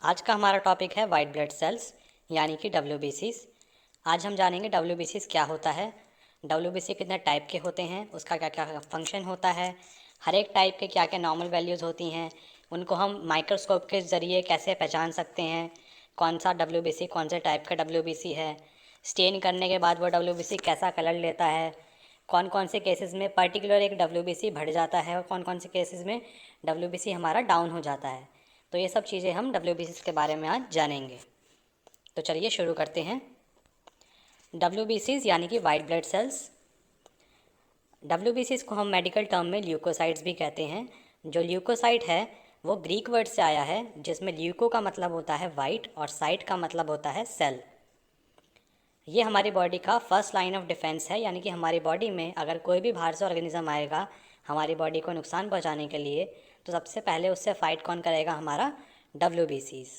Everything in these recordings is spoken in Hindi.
आज का हमारा टॉपिक है वाइट ब्लड सेल्स यानी कि WBCs। आज हम जानेंगे WBCs क्या होता है, WBC कितने टाइप के होते हैं, उसका क्या क्या फंक्शन होता है, हर एक टाइप के क्या क्या नॉर्मल वैल्यूज़ होती हैं, उनको हम माइक्रोस्कोप के ज़रिए कैसे पहचान सकते हैं, कौन सा WBC कौन से टाइप का WBC है, स्टेन करने के बाद वो WBC कैसा कलर लेता है, कौन कौन से केसेस में पर्टिकुलर एक WBC बढ़ जाता है और कौन कौन से केसेस में WBC हमारा डाउन हो जाता है। तो ये सब चीज़ें हम WBCs के बारे में आज जानेंगे। तो चलिए शुरू करते हैं। WBCs यानी कि वाइट ब्लड सेल्स। WBCs को हम मेडिकल टर्म में ल्यूकोसाइट्स भी कहते हैं। जो ल्यूकोसाइट है वो ग्रीक वर्ड से आया है, जिसमें ल्यूको का मतलब होता है वाइट और साइट का मतलब होता है सेल। ये हमारी बॉडी का फर्स्ट लाइन ऑफ डिफेंस है, यानी कि हमारी बॉडी में अगर कोई भी बाहर से ऑर्गेनिज्म आएगा हमारी बॉडी को नुकसान पहुंचाने के लिए, तो सबसे पहले उससे फाइट कौन करेगा? हमारा WBCs।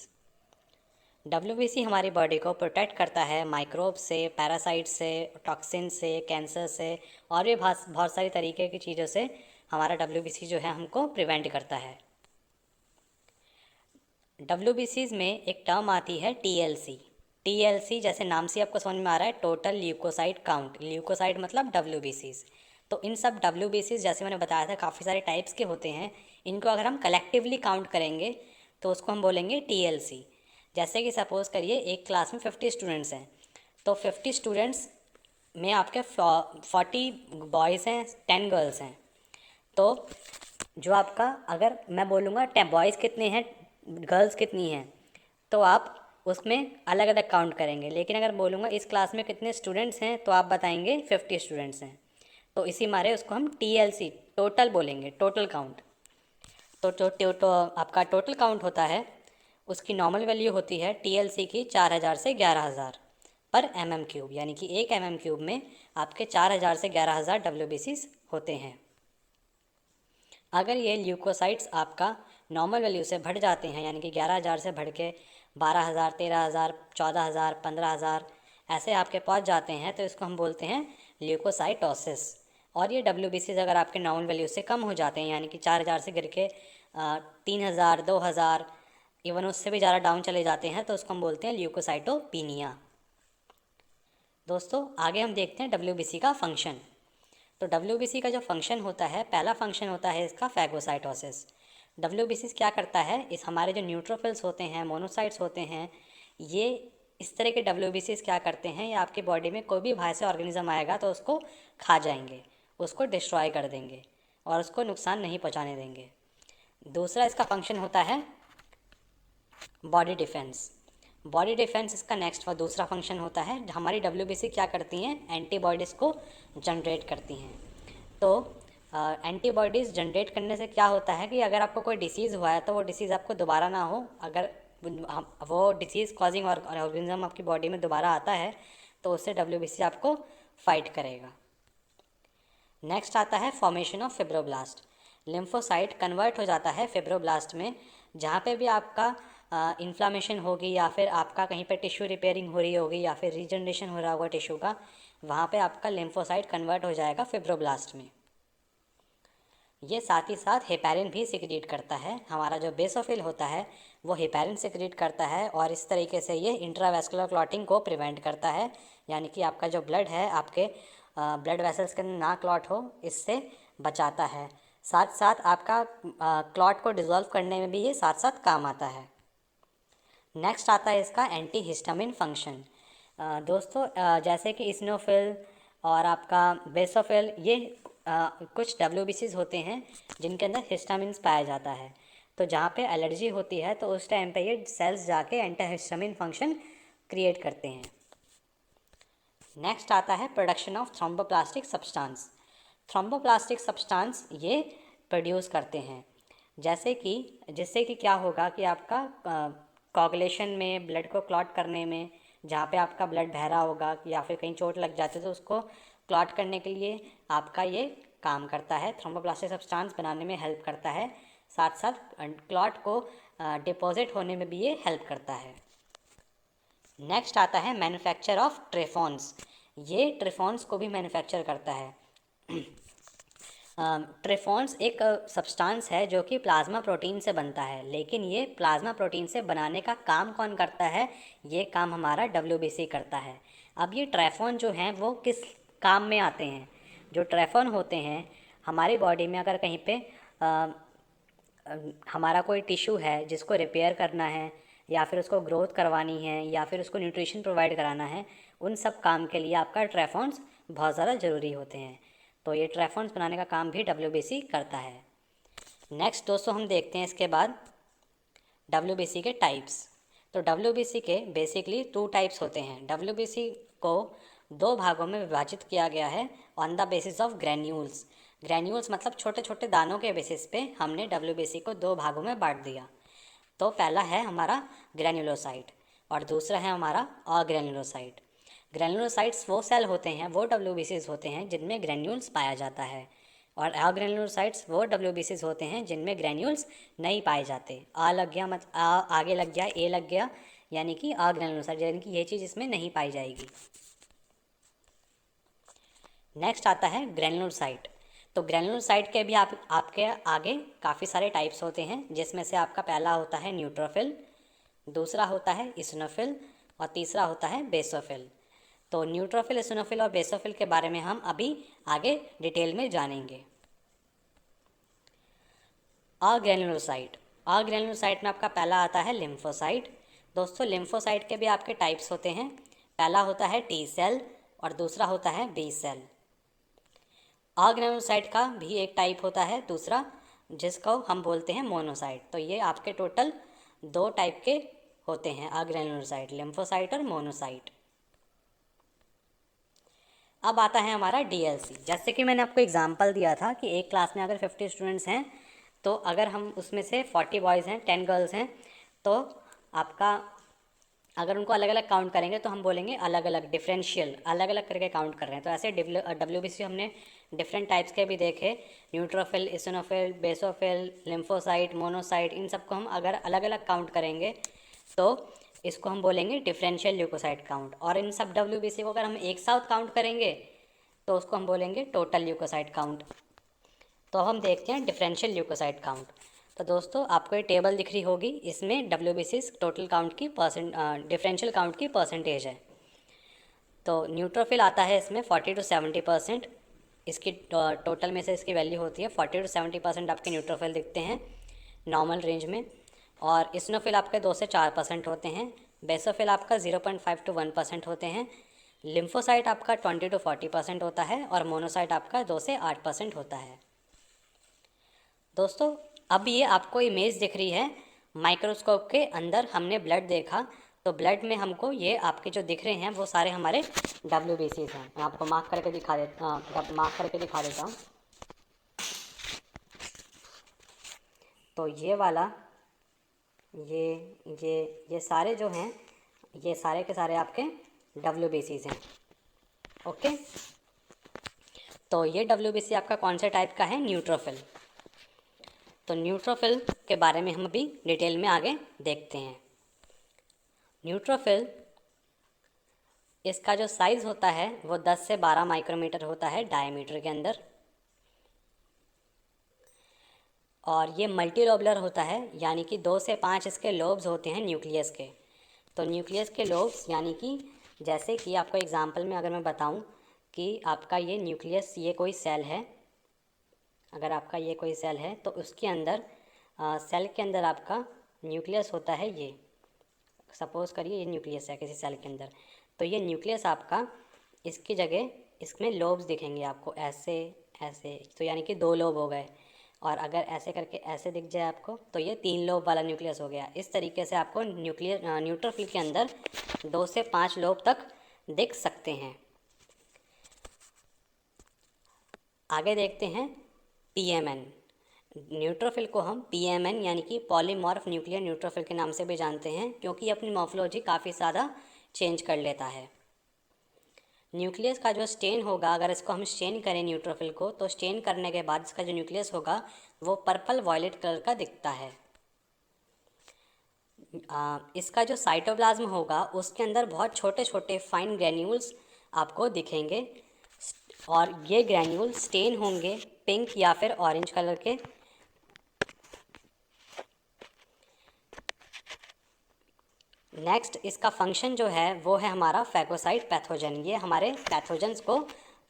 WBC हमारी बॉडी को प्रोटेक्ट करता है माइक्रोब से, पैरासाइट से, टॉक्सिन से, कैंसर से और भी बहुत बहुत सारी तरीके की चीज़ों से हमारा WBC जो है हमको प्रिवेंट करता है। WBCs में एक टर्म आती है TLC। TLC जैसे नाम से आपको समझ में आ रहा है, टोटल ल्यूकोसाइट काउंट। ल्यूकोसाइट मतलब WBCs। तो इन सब WBCs जैसे मैंने बताया था काफ़ी सारे टाइप्स के होते हैं। इनको अगर हम कलेक्टिवली काउंट करेंगे तो उसको हम बोलेंगे TLC। जैसे कि सपोज़ करिए एक क्लास में 50 स्टूडेंट्स हैं, तो 50 स्टूडेंट्स में आपके 40 बॉयज़ हैं, 10 गर्ल्स हैं। तो जो आपका, अगर मैं बोलूँगा बॉयज़ कितने हैं, गर्ल्स कितनी हैं, तो आप उसमें अलग अलग काउंट करेंगे। लेकिन अगर बोलूँगा इस क्लास में कितने स्टूडेंट्स हैं, तो आप बताएंगे 50 स्टूडेंट्स हैं। तो इसी मारे उसको हम TLC टोटल बोलेंगे, टोटल काउंट। तो आपका टोटल काउंट होता है, उसकी नॉर्मल वैल्यू होती है TLC की 4000 से 11000 पर mm3, यानी कि 1 mm3 में आपके 4000 से 11000 WBCs होते हैं। अगर ये ल्यूकोसाइट्स आपका नॉर्मल वैल्यू से बढ़ जाते हैं, यानी कि 11000 से बढ़ के 12000, 13000, 14000, 15000 ऐसे आपके पहुंच जाते हैं, तो इसको हम बोलते हैं ल्यूकोसाइटोसिस। और ये WBCs अगर आपके नॉर्मल वैल्यू से कम हो जाते हैं, यानी कि 4000 से गिर के 3000, 2000, इवन उससे भी ज़्यादा डाउन चले जाते हैं, तो उसको हम बोलते हैं ल्यूकोसाइटोपीनिया। दोस्तों आगे हम देखते हैं WBC का फंक्शन। तो WBC का जो फंक्शन होता है, पहला फंक्शन होता है इसका फैगोसाइटोसिस। WBC क्या करता है, इस हमारे जो न्यूट्रोफिल्स होते हैं, मोनोसाइट्स होते हैं, ये इस तरह के WBC क्या करते हैं, ये आपकी बॉडी में कोई भी बाहर से ऑर्गेनिज्म आएगा तो उसको खा जाएंगे, उसको डिस्ट्रॉय कर देंगे और उसको नुकसान नहीं पहुंचाने देंगे। दूसरा इसका फंक्शन होता है बॉडी डिफेंस। बॉडी डिफेंस इसका नेक्स्ट और दूसरा फंक्शन होता है। हमारी WBC क्या करती हैं, एंटीबॉडीज़ को जनरेट करती हैं। तो एंटीबॉडीज़ जनरेट करने से क्या होता है कि अगर आपको कोई डिसीज़ हुआ है तो वो डिसीज़ आपको दोबारा ना हो। अगर वो डिसीज़ कॉजिंग ऑर्गेनिज्म आपकी बॉडी में दोबारा आता है तो उससे WBC आपको फाइट करेगा। नेक्स्ट आता है formation of fibroblast. Lymphocyte convert हो जाता है फिब्रोब्लास्ट में। जहाँ पे भी आपका इन्फ्लामेशन होगी या फिर आपका कहीं पे टिश्यू रिपेयरिंग हो रही होगी या फिर रीजनरेशन हो रहा होगा टिश्यू का, वहाँ पे आपका लिम्फोसाइट कन्वर्ट हो जाएगा फिब्रोब्लास्ट में। ये साथ ही साथ हेपेरिन भी सिक्रीट करता है। हमारा जो बेसोफिल होता है वो हेपेरिन सिक्रीट करता है और इस तरीके से ये इंट्रावेस्कुलर क्लॉटिंग को प्रिवेंट करता है, यानी कि आपका जो ब्लड है आपके ब्लड वेसल्स के अंदर ना क्लॉट हो, इससे बचाता है। साथ साथ आपका क्लॉट को डिज़ोल्व करने में भी ये साथ साथ काम आता है। नेक्स्ट आता है इसका एंटी हिस्टामिन फंक्शन। दोस्तों जैसे कि इसिनोफिल और आपका बेसोफिल, ये कुछ WBCs होते हैं जिनके अंदर हिस्टामिन्स पाया जाता है। तो जहाँ पे एलर्जी होती है तो उस टाइम पे ये सेल्स जाके एंटी हिस्टामिन फंक्शन क्रिएट करते हैं। नेक्स्ट आता है production of thromboplastic substance. Thromboplastic substance ये प्रोड्यूस करते हैं, जैसे कि जिससे कि क्या होगा कि आपका कोगुलेशन में, ब्लड को क्लॉट करने में, जहाँ पे आपका ब्लड बह रहा होगा या फिर कहीं चोट लग जाती है तो उसको क्लॉट करने के लिए आपका ये काम करता है। थ्रोम्बोप्लास्टिक सब्सटेंस बनाने में हेल्प करता है, साथ साथ क्लॉट को डिपॉजिट होने में भी ये हेल्प करता है। नेक्स्ट आता है मैन्युफैक्चर ऑफ ट्रेफॉन्स। ये ट्रेफॉन्स को भी मैन्युफैक्चर करता है। ट्रिफॉन्स एक सब्सटेंस है जो कि प्लाज्मा प्रोटीन से बनता है, लेकिन ये प्लाज्मा प्रोटीन से बनाने का काम कौन करता है? ये काम हमारा डब्ल्यूबीसी करता है। अब ये ट्रेफॉन जो हैं वो किस काम में आते हैं? जो ट्रेफॉन होते हैं हमारी बॉडी में, अगर कहीं पे हमारा कोई टिश्यू है जिसको रिपेयर करना है या फिर उसको ग्रोथ करवानी है या फिर उसको न्यूट्रिशन प्रोवाइड कराना है, उन सब काम के लिए आपका ट्रेफॉन्स बहुत ज़्यादा ज़रूरी होते हैं। तो ये ट्रेफॉन्स बनाने का काम भी डब्ल्यूबीसी करता है। नेक्स्ट दोस्तों हम देखते हैं इसके बाद डब्ल्यूबीसी के टाइप्स। तो डब्ल्यूबीसी के बेसिकली 2 टाइप्स होते हैं। डब्ल्यूबीसी को 2 भागों में विभाजित किया गया है on the basis of granules. Granules मतलब छोटे छोटे दानों के बेसिस पे हमने डब्ल्यूबीसी को 2 भागों में बांट दिया। तो पहला है हमारा ग्रैन्युलोसाइट और दूसरा है हमारा अग्रैन्युलोसाइट। ग्रैन्युलोसाइट्स वो सेल होते हैं, वो डब्ल्यूबीसीज होते हैं जिनमें ग्रैन्यूल्स पाया जाता है, और अग्रैन्युलोसाइट्स वो डब्ल्यूबीसीज होते हैं जिनमें ग्रैन्यूल्स नहीं पाए जाते। आ लग गया मत आ आगे लग गया, ए लग गया, यानी कि अग्रैन्युलोसाइट, यानी कि ये चीज़ इसमें नहीं पाई जाएगी। नेक्स्ट आता है ग्रैन्युलोसाइट। तो ग्रैन्युलोसाइट के भी आपके आगे काफ़ी सारे टाइप्स होते हैं, जिसमें से आपका पहला होता है न्यूट्रोफिल, दूसरा होता है इसिनोफिल और तीसरा होता है बेसोफिल। तो न्यूट्रोफिल, इसिनोफिल और बेसोफिल के बारे में हम अभी आगे डिटेल में जानेंगे। अग्रैन्युलोसाइट। अग्रैन्युलोसाइट में आपका पहला आता है लिम्फोसाइट। दोस्तों लिम्फोसाइट के भी आपके टाइप्स होते हैं। पहला होता है टी सेल और दूसरा होता है बी सेल। अग्रैन्युलोसाइट का भी एक टाइप होता है दूसरा, जिसको हम बोलते हैं मोनोसाइट। तो ये आपके टोटल 2 टाइप के होते हैं अग्रैन्युलोसाइट, लिम्फोसाइट और मोनोसाइट। अब आता है हमारा डीएलसी। जैसे कि मैंने आपको एग्जांपल दिया था कि एक क्लास में अगर 50 स्टूडेंट्स हैं, तो अगर हम उसमें से 40 बॉयज़ हैं, 10 गर्ल्स हैं, तो आपका अगर उनको अलग अलग काउंट करेंगे तो हम बोलेंगे अलग अलग, डिफरेंशियल, अलग अलग करके काउंट कर रहे हैं। तो ऐसे डब्ल्यूबीसी हमने डिफरेंट टाइप्स के भी देखे, neutrophil, eosinophil, basophil, lymphocyte, monocyte, इन सबको हम अगर अलग अलग काउंट करेंगे तो इसको हम बोलेंगे डिफरेंशियल ल्यूकोसाइट काउंट। और इन सब डब्ल्यूबीसी को अगर हम एक साथ काउंट करेंगे तो उसको हम बोलेंगे टोटल ल्यूकोसाइट काउंट। तो अब हम देखते हैं डिफरेंशियल ल्यूकोसाइट काउंट। तो दोस्तों आपको ये टेबल दिख रही होगी, इसमें डब्ल्यूबीसी टोटल काउंट की डिफरेंशियल काउंट की परसेंटेज है। तो न्यूट्रोफिल आता है इसमें 40 to 70%, इसकी टोटल में से इसकी वैल्यू होती है 40 to 70% आपके न्यूट्रोफिल दिखते हैं नॉर्मल रेंज में। और इसिनोफिल आपके 2 से 4% होते हैं। बेसोफिल आपका 0.5 to 1% होते हैं। लिम्फोसाइट आपका 20 to 40% होता है और मोनोसाइट आपका 2 से 8% होता है। दोस्तों अब ये आपको इमेज दिख रही है, माइक्रोस्कोप के अंदर हमने ब्लड देखा, तो ब्लड में हमको ये आपके जो दिख रहे हैं वो सारे हमारे डब्ल्यूबीसीज हैं। मैं आपको मार्क करके दिखा देता हूँ। तो ये वाला, ये सारे जो हैं, ये सारे के सारे आपके डब्ल्यूबीसीज हैं। ओके, तो ये डब्ल्यूबीसी आपका कौन से टाइप का है? न्यूट्रोफिल। तो न्यूट्रोफिल के बारे में हम अभी डिटेल में आगे देखते हैं। न्यूट्रोफिल, इसका जो साइज़ होता है वो 10 से 12 माइक्रोमीटर होता है डायमीटर के अंदर, और ये मल्टीलोबुलर होता है, यानी कि 2 से 5 इसके लोब्स होते हैं न्यूक्लियस के। तो न्यूक्लियस के लोब्स यानी कि जैसे कि आपको एग्जांपल में अगर मैं बताऊं कि आपका ये न्यूक्लियस, ये कोई सेल है, अगर आपका ये कोई सेल है तो उसके अंदर सेल के अंदर आपका न्यूक्लियस होता है। ये सपोज़ करिए ये न्यूक्लियस है किसी सेल के अंदर, तो ये न्यूक्लियस आपका, इसकी जगह इसमें लोब्स दिखेंगे आपको, ऐसे ऐसे, तो यानी कि 2 लोब हो गए। और अगर ऐसे करके ऐसे दिख जाए आपको तो ये 3 लोब वाला न्यूक्लियस हो गया। इस तरीके से आपको न्यूट्रोफिल के अंदर 2 से 5 लोब तक दिख सकते हैं। आगे देखते हैं पीएमएन। न्यूट्रोफिल को हम पीएमएन यानी कि पॉलीमॉर्फ न्यूक्लियर न्यूट्रोफिल के नाम से भी जानते हैं, क्योंकि अपनी मॉर्फोलॉजी काफ़ी ज़्यादा चेंज कर लेता है। न्यूक्लियस का जो स्टेन होगा, अगर इसको हम स्टेन करें न्यूट्रोफिल को, तो स्टेन करने के बाद इसका जो न्यूक्लियस होगा वो पर्पल वॉयलेट कलर का दिखता है। इसका जो साइटोप्लाज्म होगा उसके अंदर बहुत छोटे छोटे फाइन ग्रैन्यूल्स आपको दिखेंगे, और ये ग्रैन्यूल स्टेन होंगे पिंक या फिर ऑरेंज कलर के। नेक्स्ट इसका फंक्शन जो है वो है हमारा फैगोसाइट पैथोजन। ये हमारे पैथोजन्स को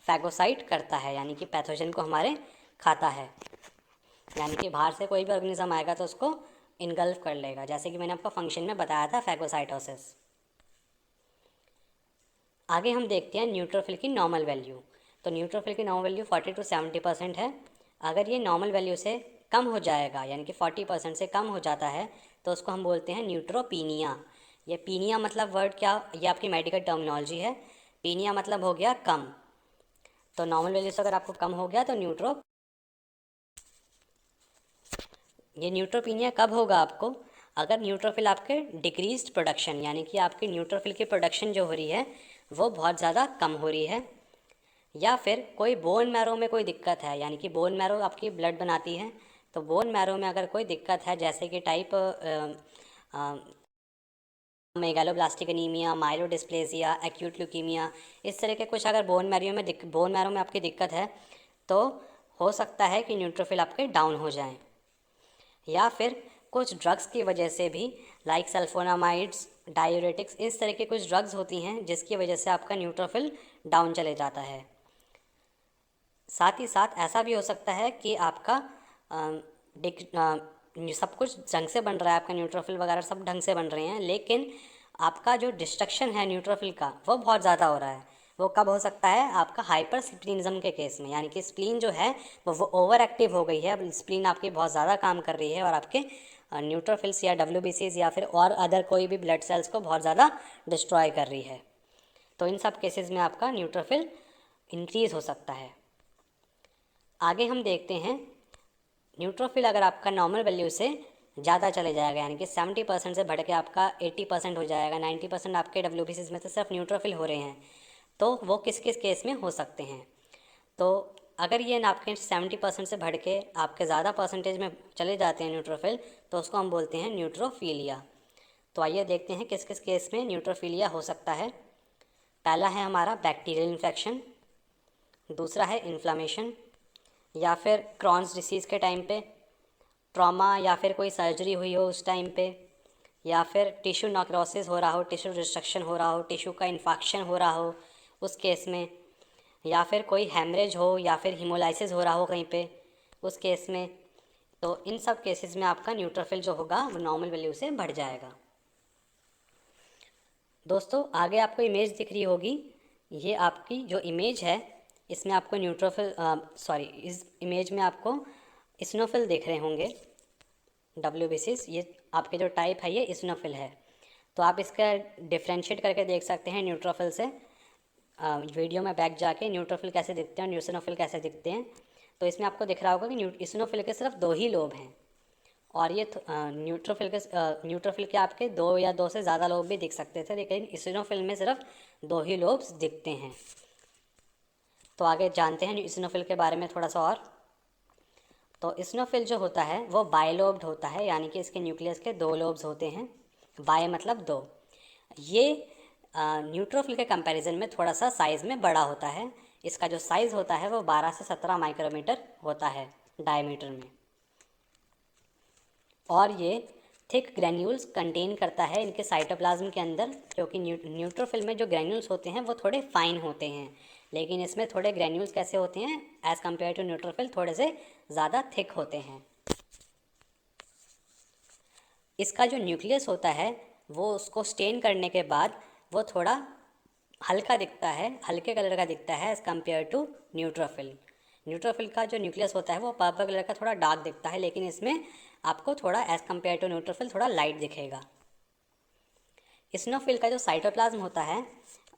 फैगोसाइट करता है, यानी कि पैथोजन को हमारे खाता है, यानी कि बाहर से कोई भी ऑर्गेनिज्म आएगा तो उसको इनगल्फ कर लेगा, जैसे कि मैंने आपको फंक्शन में बताया था फैगोसाइटोसिस। आगे हम देखते हैं न्यूट्रोफिल की नॉर्मल वैल्यू। तो न्यूट्रोफिल की नॉर्मल वैल्यू 40 to 70% है। अगर ये नॉर्मल वैल्यू से कम हो जाएगा, यानी कि 40% से कम हो जाता है, तो उसको हम बोलते हैं न्यूट्रोपीनिया। ये पीनिया मतलब वर्ड क्या, ये आपकी मेडिकल टर्मिनोलॉजी है। पीनिया मतलब हो गया कम। तो नॉर्मल वैल्यू से अगर आपको कम हो गया तो ये न्यूट्रोपीनिया कब होगा आपको, अगर न्यूट्रोफिल आपके डिक्रीज्ड प्रोडक्शन, यानी कि आपकी न्यूट्रोफिल की प्रोडक्शन जो हो रही है वो बहुत ज़्यादा कम हो रही है, या फिर कोई बोन मैरो में कोई दिक्कत है, यानी कि बोन मैरो आपकी ब्लड बनाती है, तो बोन मैरो में अगर कोई दिक्कत है, जैसे कि type megaloblastic anaemia, myelodysplasia, acute leukaemia, इस तरह के कुछ अगर बोन मैरो में आपकी दिक्कत है, तो हो सकता है कि न्यूट्रोफिल आपके डाउन हो जाएं। या फिर कुछ ड्रग्स की वजह से भी, लाइक सल्फोनामाइड्स, डायूरेटिक्स, इस तरह की कुछ ड्रग्स होती हैं जिसकी वजह से आपका न्यूट्रोफिल डाउन चले जाता है। साथ ही साथ ऐसा भी हो सकता है कि आपका सब कुछ ढंग से बन रहा है, आपका न्यूट्रोफिल वगैरह सब ढंग से बन रहे हैं, लेकिन आपका जो डिस्ट्रक्शन है न्यूट्रोफिल का वो बहुत ज़्यादा हो रहा है। वो कब हो सकता है, आपका हाइपर स्प्लीनिज्म के केस में, यानी कि स्प्लीन जो है वो ओवर एक्टिव हो गई है, अब स्प्लीन आपकी बहुत ज़्यादा काम कर रही है और आपके न्यूट्रोफिल्स या WBCs या फिर और अदर कोई भी ब्लड सेल्स को बहुत ज़्यादा डिस्ट्रॉय कर रही है। तो इन सब केसेस में आपका न्यूट्रोफिल इंक्रीज़ हो सकता है। आगे हम देखते हैं न्यूट्रोफिल अगर आपका नॉर्मल वैल्यू से ज़्यादा चले जाएगा, यानी कि 70% से बढ़ के आपका 80% हो जाएगा, 90% आपके WBCs में से सिर्फ न्यूट्रोफिल हो रहे हैं, तो वो किस किस केस में हो सकते हैं। तो अगर ये आपके 70% से बढ़ के आपके ज़्यादा परसेंटेज में चले जाते हैं न्यूट्रोफिल, तो उसको हम बोलते हैं न्यूट्रोफीलिया। तो आइए देखते हैं किस किस केस में न्यूट्रोफीलिया हो सकता है। पहला है हमारा बैक्टीरियल इन्फेक्शन, दूसरा है इन्फ्लामेशन, या फिर क्रॉन्स डिसीज़ के टाइम पे, ट्रॉमा या फिर कोई सर्जरी हुई हो उस टाइम पे, या फिर टिश्यू नेक्रोसिस हो रहा हो, टिश्यू डिस्ट्रक्शन हो रहा हो, टिश्यू का इन्फेक्शन हो रहा हो उस केस में, या फिर कोई हेमरेज हो या फिर हीमोलाइसिस हो रहा हो कहीं पे उस केस में। तो इन सब केसेस में आपका न्यूट्रोफिल जो होगा वो नॉर्मल वैल्यू से बढ़ जाएगा। दोस्तों आगे आपको इमेज दिख रही होगी, ये आपकी जो इमेज है इसमें आपको इस इमेज में आपको इस्नोफिल दिख रहे होंगे, WBCs। ये आपके जो टाइप है ये इस्नोफिल है। तो आप इसका डिफ्रेंशिएट करके देख सकते हैं न्यूट्रोफिल से। वीडियो में बैक जाके न्यूट्रोफिल कैसे दिखते हैं और इस्नोफिल कैसे दिखते हैं, तो इसमें आपको दिख रहा होगा कि इस्नोफिल के सिर्फ 2 ही लोब हैं, और ये न्यूट्रोफिल के आपके 2 या 2 से ज़्यादा लोब भी दिख सकते थे, लेकिन इस्नोफिल में सिर्फ 2 ही लोब्स दिखते हैं। तो आगे जानते हैं इस्नोफिल के बारे में थोड़ा सा और। तो इस्नोफिल जो होता है वो बायलोब्ड होता है, यानी कि इसके न्यूक्लियस के 2 लोब्स होते हैं। बाय मतलब 2। ये न्यूट्रोफिल के कंपैरिजन में थोड़ा सा साइज़ में बड़ा होता है। इसका जो साइज़ होता है वो 12 से 17 माइक्रोमीटर होता है डायमीटर में, और ये थिक ग्रैन्यूल्स कंटेन करता है इनके साइटोप्लाज्म के अंदर, क्योंकि न्यूट्रोफिल में जो ग्रैन्यूल्स होते हैं वो थोड़े फाइन होते हैं, लेकिन इसमें थोड़े ग्रैन्यूल्स कैसे होते हैं, एज़ कम्पेयर टू न्यूट्रोफिल थोड़े से ज़्यादा थिक होते हैं। इसका जो न्यूक्लियस होता है वो उसको स्टेन करने के बाद वो थोड़ा हल्का दिखता है, हल्के कलर का दिखता है as compare to neutrophil. Neutrophil का जो न्यूक्लियस होता है वो पर्पल कलर का थोड़ा डार्क दिखता है, लेकिन इसमें आपको थोड़ा एज़ कम्पेयर टू न्यूट्रोफिल थोड़ा लाइट दिखेगा। इस्नोफिल का जो साइटोप्लाज्म होता है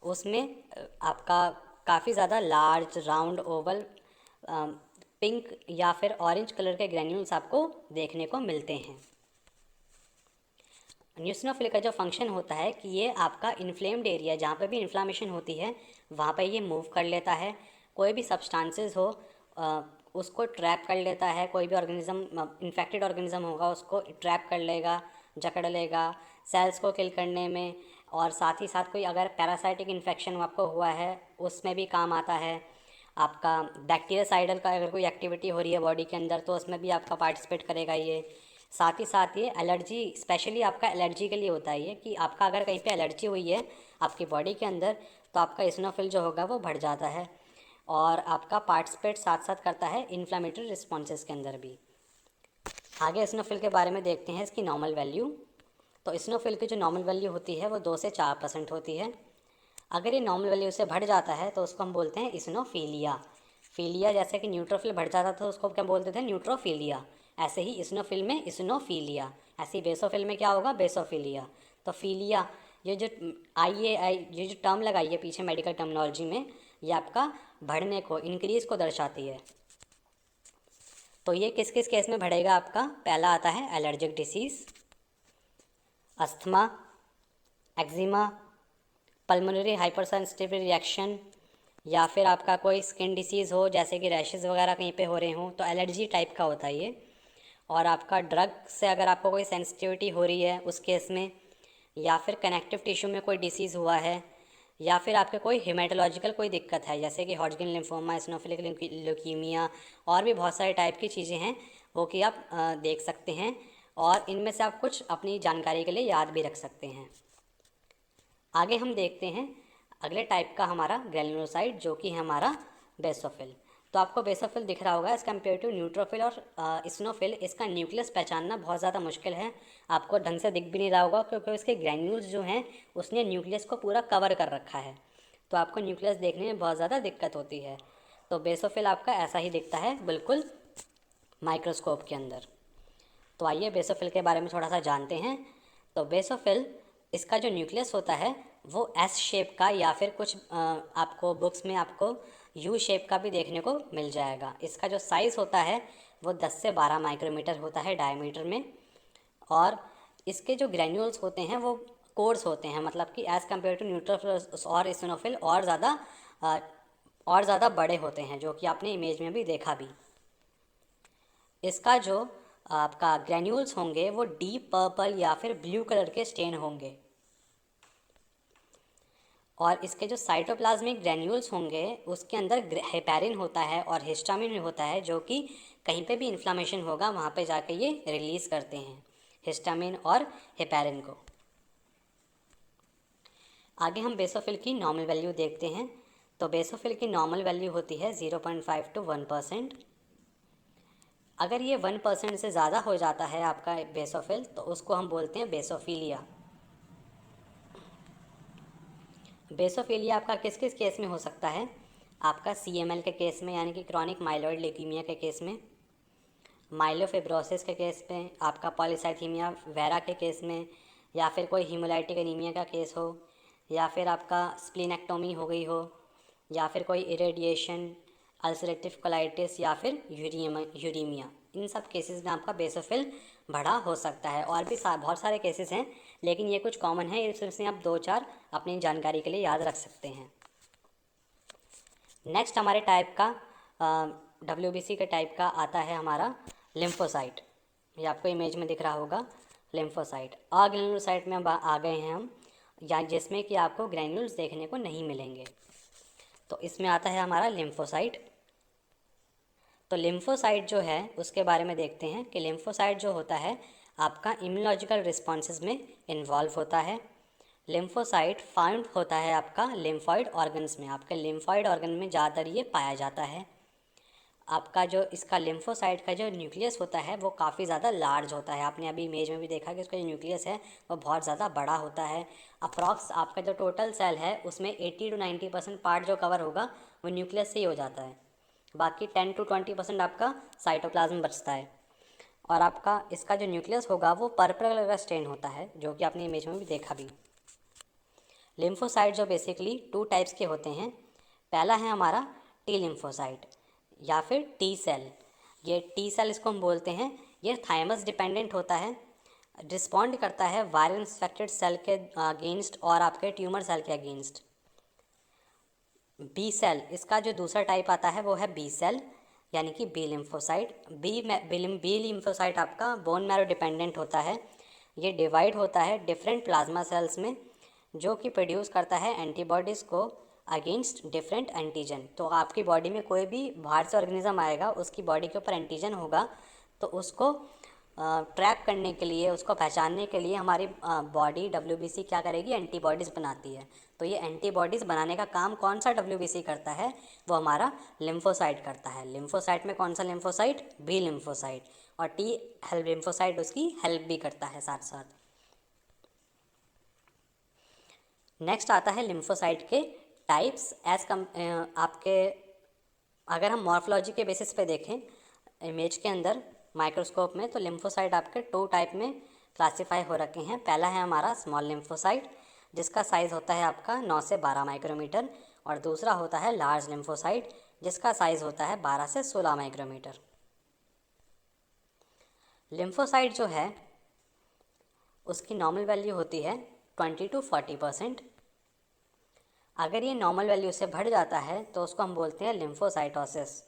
उसमें आपका काफ़ी ज़्यादा लार्ज, राउंड, ओवल, पिंक या फिर ऑरेंज कलर के ग्रैन्यूल्स आपको देखने को मिलते हैं। इस्नोफिल का जो फंक्शन होता है कि ये आपका इन्फ्लेम्ड एरिया, जहाँ पे भी इन्फ्लामेशन होती है वहाँ पे ये मूव कर लेता है। कोई भी सब्सटेंसेस हो उसको ट्रैप कर लेता है, कोई भी ऑर्गेनिज्म, इन्फेक्टेड ऑर्गेनिज्म होगा उसको ट्रैप कर लेगा, जकड़ लेगा सेल्स को किल करने में, और साथ ही साथ कोई अगर पैरासाइटिक इन्फेक्शन आपको हुआ है उसमें भी काम आता है। आपका बैक्टीरियासाइडल का अगर कोई एक्टिविटी हो रही है बॉडी के अंदर तो उसमें भी आपका पार्टिसिपेट करेगा ये। साथ ही एलर्जी, स्पेशली आपका एलर्जी के लिए होता है ये, कि आपका अगर कहीं पे एलर्जी हुई है आपकी बॉडी के अंदर तो आपका इसिनोफिल जो होगा वो बढ़ जाता है और आपका पार्टिसिपेट साथ साथ करता है इन्फ्लामेटरी रिस्पॉन्सेस के अंदर भी। आगे इसिनोफिल के बारे में देखते हैं इसकी नॉर्मल वैल्यू। तो इसिनोफिल की जो नॉर्मल वैल्यू होती है वो 2 से 4% होती है। अगर ये नॉर्मल वैल्यू से बढ़ जाता है तो उसको हम बोलते हैं इसिनोफीलिया। फीलिया जैसे कि न्यूट्रोफिल बढ़ जाता था तो उसको क्या बोलते थे, न्यूट्रोफीलिया। ऐसे ही इसिनोफिल में इसिनोफीलिया, ऐसे ही बेसोफिल में क्या होगा, बेसोफीलिया। तो फीलिया, ये जो ये जो टर्म लगाई है पीछे मेडिकल टर्मिनोलॉजी में, ये आपका बढ़ने को, इंक्रीज को दर्शाती है। तो ये किस किस केस में बढ़ेगा आपका, पहला आता है allergic disease, asthma, eczema, pulmonary hypersensitive reaction, या फिर आपका कोई स्किन डिसीज़ हो जैसे कि रैशेज़ वगैरह कहीं पे हो रहे हों तो एलर्जी टाइप का होता है ये। और आपका ड्रग से अगर आपको कोई सेंसिटिविटी हो रही है उस केस में, या फिर कनेक्टिव टिश्यू में कोई डिसीज़ हुआ है, या फिर आपके कोई हेमेटोलॉजिकल कोई दिक्कत है जैसे कि हॉटगिन लिम्फोमा, इसिनोफिलिक ल्यूकीमिया, और भी बहुत सारे टाइप की चीज़ें हैं वो कि आप देख सकते हैं और इनमें से आप कुछ अपनी जानकारी के लिए याद भी रख सकते हैं। आगे हम देखते हैं अगले टाइप का हमारा ग्रेन्युलोसाइट, जो कि है हमारा बेसोफिल। तो आपको बेसोफिल दिख रहा होगा, एज़ कम्पेयर टू न्यूट्रोफिल और इसिनोफिल इसका न्यूक्लियस पहचानना बहुत ज़्यादा मुश्किल है। आपको ढंग से दिख भी नहीं रहा होगा क्योंकि इसके ग्रैन्यूल्स जो हैं उसने न्यूक्लियस को पूरा कवर कर रखा है, तो आपको न्यूक्लियस देखने में बहुत ज़्यादा दिक्कत होती है। तो बेसोफिल आपका ऐसा ही दिखता है बिल्कुल माइक्रोस्कोप के अंदर। तो आइए बेसोफिल के बारे में थोड़ा सा जानते हैं। तो बेसोफिल, इसका जो न्यूक्लियस होता है वो एस शेप का, या फिर कुछ आपको बुक्स में आपको यू शेप का भी देखने को मिल जाएगा। इसका जो साइज़ होता है वो 10 से 12 माइक्रोमीटर होता है डायमीटर में, और इसके जो ग्रैन्यूल्स होते हैं वो कोर्स होते हैं, मतलब कि एज़ कम्पेयर टू न्यूट्रोफिल और इसिनोफिल और ज़्यादा बड़े होते हैं, जो कि आपने इमेज में भी देखा भी। इसका जो आपका ग्रैन्यूल्स होंगे वो डीप पर्पल या फिर ब्लू कलर के स्टेन होंगे, और इसके जो साइटोप्लाज्मिक ग्रैन्यूल्स होंगे उसके अंदर हेपेरिन होता है और हिस्टामिन होता है, जो कि कहीं पे भी इन्फ्लामेशन होगा वहाँ पे जाके ये रिलीज़ करते हैं हिस्टामिन और हेपेरिन को। आगे हम बेसोफिल की नॉर्मल वैल्यू देखते हैं। तो बेसोफिल की नॉर्मल वैल्यू होती है 0.5 to 1%। अगर ये 1% से ज़्यादा हो जाता है आपका बेसोफिल तो उसको हम बोलते हैं बेसोफिलिया। बेसोफिलिया आपका किस किस केस में हो सकता है, आपका CML के केस में, यानी कि क्रॉनिक माइलॉइड ल्यूकीमिया के केस में, माइलोफिब्रोसिस के केस में, आपका पॉलीसाइथीमिया वेरा के केस में, या फिर कोई हीमोलाइटिक एनीमिया का केस हो, या फिर आपका स्प्लीनेक्टोमी हो गई हो, या फिर कोई इरेडिएशन, अल्सरेटिव कोलाइटिस, या फिर यूरीमिया। इन सब केसेस में आपका बेसोफिल बढ़ा हो सकता है। और भी बहुत सारे केसेस हैं, लेकिन ये कुछ कॉमन है, इसमें आप 2-4 अपनी जानकारी के लिए याद रख सकते हैं। नेक्स्ट हमारे टाइप का WBC के टाइप का आता है हमारा लिम्फोसाइट। ये आपको इमेज में दिख रहा होगा लिम्फोसाइट। ग्रैन्युलोसाइट में आ गए हैं हम, या जिसमें कि आपको ग्रैन्यूल्स देखने को नहीं मिलेंगे। तो इसमें आता है हमारा लिम्फोसाइट। तो लिम्फोसाइट जो है उसके बारे में देखते हैं कि लिम्फोसाइट जो होता है आपका इम्यूनोलॉजिकल रिस्पॉन्सेज में इन्वॉल्व होता है। लिम्फोसाइट फाउंड होता है आपका लिम्फॉइड ऑर्गन्स में, आपके लिम्फॉइड ऑर्गन में ज़्यादातर ये पाया जाता है। आपका जो इसका लिम्फोसाइट का जो न्यूक्लियस होता है वो काफ़ी ज़्यादा लार्ज होता है। आपने अभी इमेज में भी देखा कि उसका जो न्यूक्लियस है वो बहुत ज़्यादा बड़ा होता है। अप्रॉक्स आपका जो टोटल सेल है उसमें 80 to 90% पार्ट जो कवर होगा वो न्यूक्लियस से ही हो जाता है, बाकी 10 to 20% आपका साइटोप्लाज्म बचता है। और आपका इसका जो न्यूक्लियस होगा वो पर्पल कलर का स्टेन होता है, जो कि आपने इमेज में भी देखा भी। लिम्फोसाइट जो बेसिकली 2 टाइप्स के होते हैं। पहला है हमारा टी लिम्फोसाइट या फिर टी सेल। ये टी सेल इसको हम बोलते हैं, ये थाइमस डिपेंडेंट होता है, रिस्पॉन्ड करता है वायरल इन्फेक्टेड सेल के अगेंस्ट और आपके ट्यूमर सेल के अगेंस्ट। बी सेल, इसका जो दूसरा टाइप आता है वो है बी सेल, यानी कि बी लिम्फोसाइट। बी लिम्फोसाइट आपका बोन मैरो डिपेंडेंट होता है। ये डिवाइड होता है डिफरेंट प्लाज्मा सेल्स में, जो कि प्रोड्यूस करता है एंटीबॉडीज़ को अगेंस्ट डिफरेंट एंटीजन। तो आपकी बॉडी में कोई भी बाहर से ऑर्गेनिज्म आएगा, उसकी बॉडी के ऊपर एंटीजन होगा, तो उसको ट्रैक करने के लिए, उसको पहचानने के लिए हमारी बॉडी WBC क्या करेगी, एंटीबॉडीज़ बनाती है। तो ये एंटीबॉडीज़ बनाने का काम कौन सा WBC करता है, वो हमारा लिम्फोसाइट करता है। लिम्फोसाइट में कौन सा लिम्फोसाइट, बी लिम्फोसाइट, और T हेल्प लिम्फोसाइट उसकी हेल्प भी करता है साथ साथ। नेक्स्ट आता है लिम्फोसाइट के टाइप्स आपके अगर हम मॉर्फोलॉजी के बेसिस पे देखें इमेज के अंदर माइक्रोस्कोप में, तो लिम्फोसाइट आपके 2 टाइप में क्लासीफाई हो रखे हैं। पहला है हमारा स्मॉल लिम्फोसाइट, जिसका साइज़ होता है आपका 9 से 12 माइक्रोमीटर, और दूसरा होता है लार्ज लिम्फोसाइट, जिसका साइज़ होता है 12 से 16 माइक्रोमीटर। लिम्फोसाइट जो है उसकी नॉर्मल वैल्यू होती है 20 to 40%। अगर ये नॉर्मल वैल्यू से बढ़ जाता है तो उसको हम बोलते हैं लिम्फोसाइटोसिस।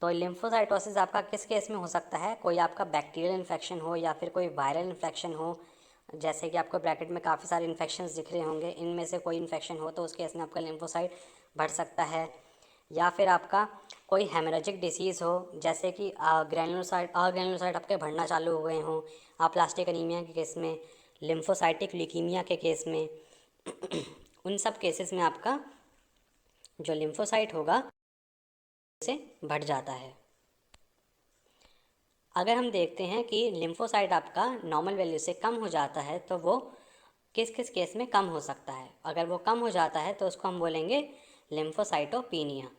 तो लिम्फोसाइटोसिस आपका किस केस में हो सकता है, कोई आपका बैक्टीरियल इन्फेक्शन हो या फिर कोई वायरल इन्फेक्शन हो, जैसे कि आपको ब्रैकेट में काफ़ी सारे इन्फेक्शंस दिख रहे होंगे, इनमें से कोई इन्फेक्शन हो तो उस केस में आपका लिम्फोसाइट बढ़ सकता है। या फिर आपका कोई हेमरेजिक डिसीज़ हो, जैसे कि ग्रैनुलोसाइट आपके बढ़ना चालू हो गए हों, प्लास्टिक एनीमिया के केस में, लिम्फोसाइटिक ल्यूकीमिया के केस में उन सब केसेस में आपका जो लिम्फोसाइट होगा से बढ़ जाता है। अगर हम देखते हैं कि लिम्फोसाइट आपका नॉर्मल वैल्यू से कम हो जाता है तो वो किस किस केस में कम हो सकता है। अगर वो कम हो जाता है तो उसको हम बोलेंगे लिम्फोसाइटोपीनिया।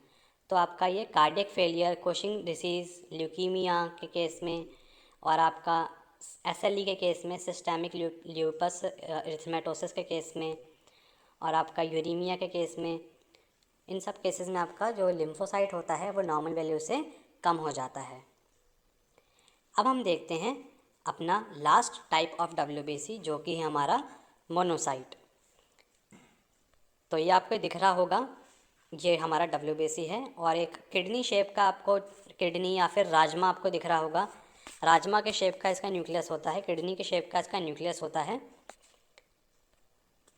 तो आपका ये कार्डियक फेलियर, कोशिंग डिसीज़, ल्यूकीमिया के केस में, और आपका SLE के केस में, सिस्टेमिक ल्यूपस एरिथेमेटोसिस के केस में, और आपका यूरीमिया के केस में, इन सब केसेस में आपका जो लिम्फोसाइट होता है वो नॉर्मल वैल्यू से कम हो जाता है। अब हम देखते हैं अपना लास्ट टाइप ऑफ WBC, जो कि है हमारा मोनोसाइट। तो ये आपको दिख रहा होगा, ये हमारा WBC है, और एक किडनी शेप का आपको, किडनी या फिर राजमा आपको दिख रहा होगा। राजमा के शेप का इसका न्यूक्लियस होता है, किडनी के शेप का इसका न्यूक्लियस होता है।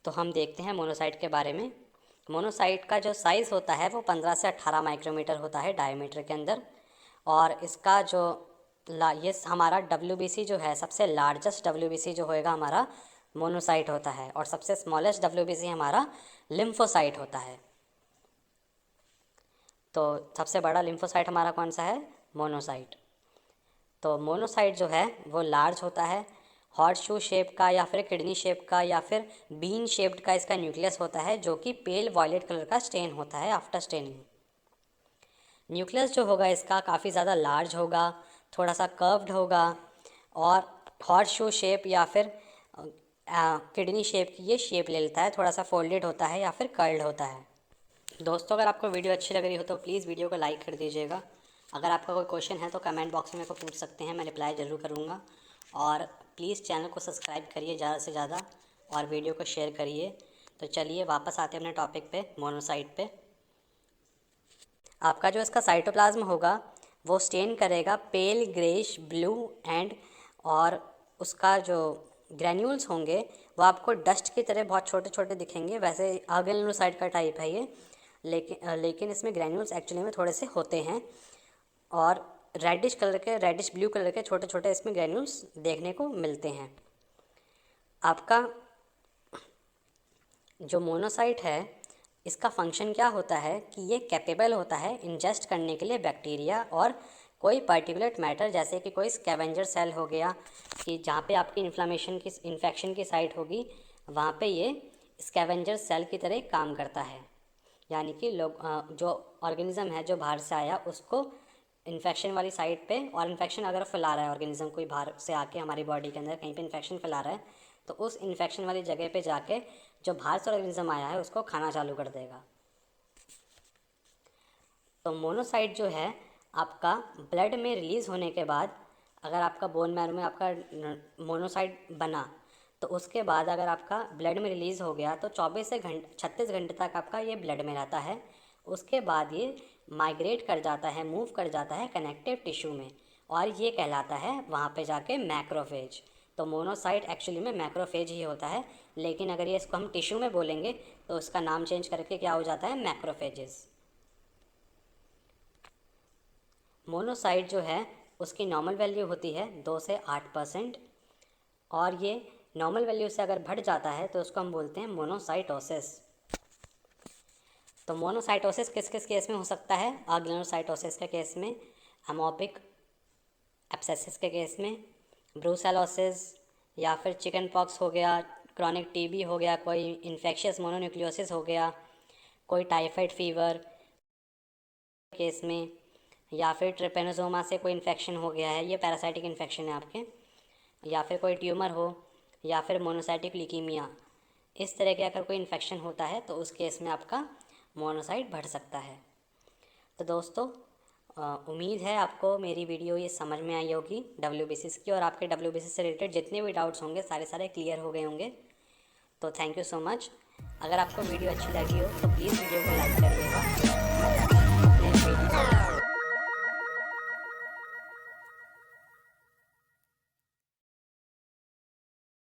तो हम देखते हैं मोनोसाइट के बारे में। मोनोसाइट का जो साइज़ होता है वो 15 से 18 माइक्रोमीटर होता है डायमीटर के अंदर, और इसका जो ये हमारा WBC जो है, सबसे लार्जेस्ट WBC जो होएगा हमारा मोनोसाइट होता है, और सबसे स्मॉलेस्ट WBC हमारा लिम्फोसाइट होता है। तो सबसे बड़ा लिम्फोसाइट हमारा कौन सा है, मोनोसाइट। तो मोनोसाइट जो है वो लार्ज होता है, हॉर्स शू शेप का या फिर किडनी शेप का या फिर बीन शेप्ड का इसका न्यूक्लियस होता है, जो कि पेल वॉयलेट कलर का स्टेन होता है आफ्टर स्टेनिंग। न्यूक्लियस जो होगा इसका काफ़ी ज़्यादा लार्ज होगा, थोड़ा सा कर्व्ड होगा, और हॉर्स शू शेप या फिर किडनी शेप की ये शेप ले लेता है, थोड़ा सा फोल्डेड होता है या फिर कर्ल्ड होता है। दोस्तों, अगर आपको वीडियो अच्छी लग रही हो तो प्लीज़ वीडियो को लाइक कर दीजिएगा। अगर आपका कोई क्वेश्चन है तो कमेंट बॉक्स में मेरे को पूछ सकते हैं, मैं रिप्लाई ज़रूर करूँगा। और प्लीज़ चैनल को सब्सक्राइब करिए ज़्यादा से ज़्यादा, और वीडियो को शेयर करिए। तो चलिए वापस आते हैं अपने टॉपिक पे, मोनोसाइट पे। आपका जो इसका साइटोप्लाज्म होगा वो स्टेन करेगा पेल ग्रेइश ब्लू और उसका जो ग्रैन्यूल्स होंगे वो आपको डस्ट की तरह बहुत छोटे छोटे दिखेंगे। वैसे ऑर्गेनोसाइट का टाइप है ये, लेकिन इसमें ग्रैन्यूल्स एक्चुअली में थोड़े से होते हैं, और रेडिश ब्लू कलर के छोटे छोटे इसमें ग्रैन्यूल्स देखने को मिलते हैं। आपका जो मोनोसाइट है इसका फंक्शन क्या होता है कि ये कैपेबल होता है इंजेस्ट करने के लिए बैक्टीरिया और कोई पार्टिकुलेट मैटर, जैसे कि कोई स्कैवेंजर सेल हो गया, कि जहाँ पे आपकी इन्फेक्शन की साइट होगी वहाँ पे ये स्कैवेंजर सेल की तरह काम करता है। यानी कि जो ऑर्गेनिज़म है जो बाहर से आया उसको इन्फेक्शन वाली साइट पे, और इन्फेक्शन अगर फैला रहा है ऑर्गेनिज़म कोई बाहर से आके हमारी बॉडी के अंदर कहीं पे इन्फेक्शन फैला रहा है, तो उस इन्फेक्शन वाली जगह पे जाके जो बाहर से ऑर्गेनिज़म आया है उसको खाना चालू कर देगा। तो मोनोसाइट जो है आपका ब्लड में रिलीज़ होने के बाद, अगर आपका बोन मैरो में आपका मोनोसाइट बना तो उसके बाद अगर आपका ब्लड में रिलीज़ हो गया तो 36 घंटे तक आपका ये ब्लड में रहता है। उसके बाद ये माइग्रेट कर जाता है, मूव कर जाता है कनेक्टिव टिश्यू में, और ये कहलाता है वहाँ पे जाके मैक्रोफेज। तो मोनोसाइट एक्चुअली में मैक्रोफेज ही होता है, लेकिन अगर ये इसको हम टिश्यू में बोलेंगे तो उसका नाम चेंज करके क्या हो जाता है, मैक्रोफेजेस। मोनोसाइट जो है उसकी नॉर्मल वैल्यू होती है 2 से 8%, और ये नॉर्मल वैल्यू से अगर बढ़ जाता है तो उसको हम बोलते हैं मोनोसाइटोसिस। तो मोनोसाइटोसिस किस किस केस में हो सकता है, अग्रेनुसाइटोसिस के केस में, अमोपिक एब्सेसिस के केस में, ब्रूसेलोसिस, या फिर चिकन पॉक्स हो गया, क्रॉनिक टीबी हो गया, कोई इन्फेक्शियस मोनोन्यूक्लियोसिस हो गया, कोई टाइफाइड फीवर केस में, या फिर ट्रिपेनोसोमा से कोई इन्फेक्शन हो गया है, ये पैरासाइटिक इन्फेक्शन है आपके, या फिर कोई ट्यूमर हो, या फिर मोनोसाइटिक ल्यूकीमिया, इस तरह के अगर कोई इन्फेक्शन होता है तो उस केस में आपका मोनोसाइट बढ़ सकता है। तो दोस्तों उम्मीद है आपको मेरी वीडियो ये समझ में आई होगी WBCs की, और आपके WBCs से रिलेटेड जितने भी डाउट्स होंगे सारे क्लियर हो गए होंगे। तो थैंक यू सो मच। अगर आपको वीडियो अच्छी लगी हो तो प्लीज़ वीडियो को लाइक करिएगा।